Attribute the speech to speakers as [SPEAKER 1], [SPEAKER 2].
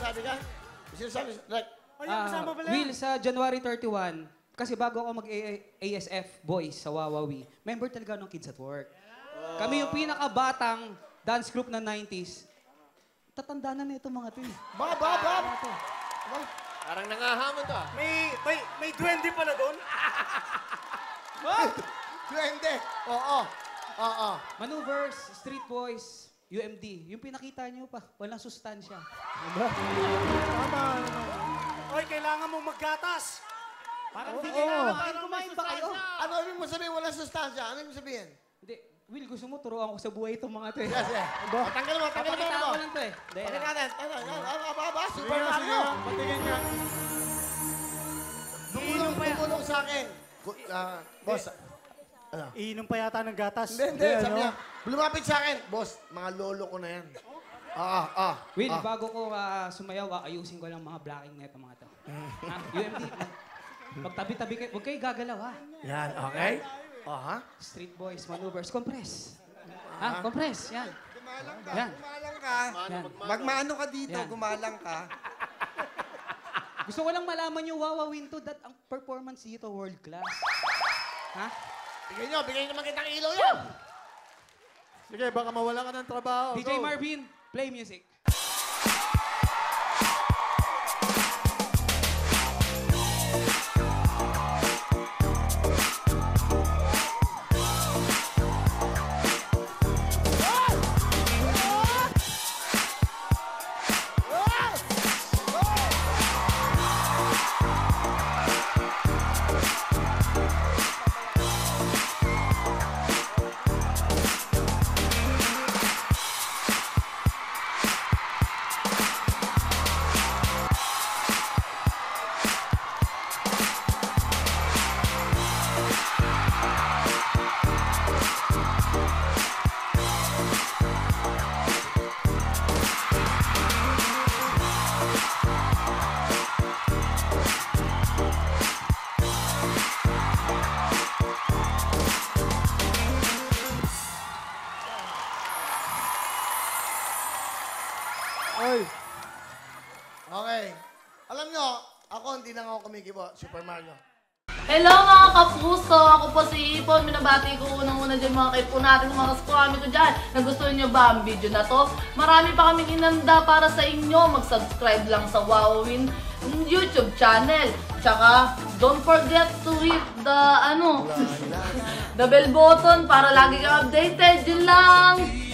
[SPEAKER 1] sinasabi ka? Sinasabi, like...
[SPEAKER 2] Will, sa January 31, kasi bago ako mag-ASF Boys sa Wawawi, member talaga ng Kids at Work. Kami yung pinakabatang dance group ng 90s. Tatanda na ito mga to.
[SPEAKER 3] Parang nangahamon to.
[SPEAKER 4] May duwende pala doon?
[SPEAKER 1] Duwende. Oo.
[SPEAKER 2] Maneuvers, Street Boys, UMD. Yung pinakita niyo pa, walang sustansya.
[SPEAKER 4] Oy, kailangan mong maggatas.
[SPEAKER 2] Parang hindi kailangan. Kumain ba kayo?
[SPEAKER 1] Ano ibig mo sabihin walang sustansya? Ano ibig sabihin?
[SPEAKER 2] Hindi. Will, gusto mo turuan ko sa buhay itong mga to eh.
[SPEAKER 1] Yes. Tanggal mo.
[SPEAKER 2] Papakita ko lang to eh.
[SPEAKER 1] Pakita natin. Super Mario.
[SPEAKER 4] Patingin nga.
[SPEAKER 1] Tumulong sa akin. Boss. Ano?
[SPEAKER 4] Iinom pa yata ng gatas.
[SPEAKER 1] Hindi. Sabi niya, lumapit sa akin. Boss, mga lolo ko na yan.
[SPEAKER 2] Will, bago ko sumayaw, ayusin ko lang mga blocking na ito mga to. UMD, magtabi-tabi kayo. Huwag kayo gagalaw ha.
[SPEAKER 1] Yan, okay?
[SPEAKER 2] Street Boys, Maneuvers, compress. Compress, yan.
[SPEAKER 5] Gumalang ka.
[SPEAKER 2] Yan.
[SPEAKER 5] Gumalang ka.
[SPEAKER 2] Yan.
[SPEAKER 5] Magmaano ka dito,
[SPEAKER 2] Yan.
[SPEAKER 5] gumalang ka.
[SPEAKER 2] Gusto ko lang malaman yung wawawin to that ang performance dito world class. Ha?
[SPEAKER 1] Bigyan nyo magandang ilaw yan.
[SPEAKER 4] Sige, baka mawala ka ng trabaho.
[SPEAKER 2] DJ Marvin, play music.
[SPEAKER 1] Okay. Alam nyo, ako hindi lang ako kumikibo. Super Mario.
[SPEAKER 6] Hello mga kapuso! Ako po si Ipon. Minabati ko unang-una dyan mga kaipo natin, mga kaskwami ko dyan. Nagustuhan nyo ba ang video na to? Marami pa kaming inanda para sa inyo. Mag-subscribe lang sa Wowin YouTube channel. Tsaka, don't forget to hit the, the bell button para lagi kang updated. Yun lang!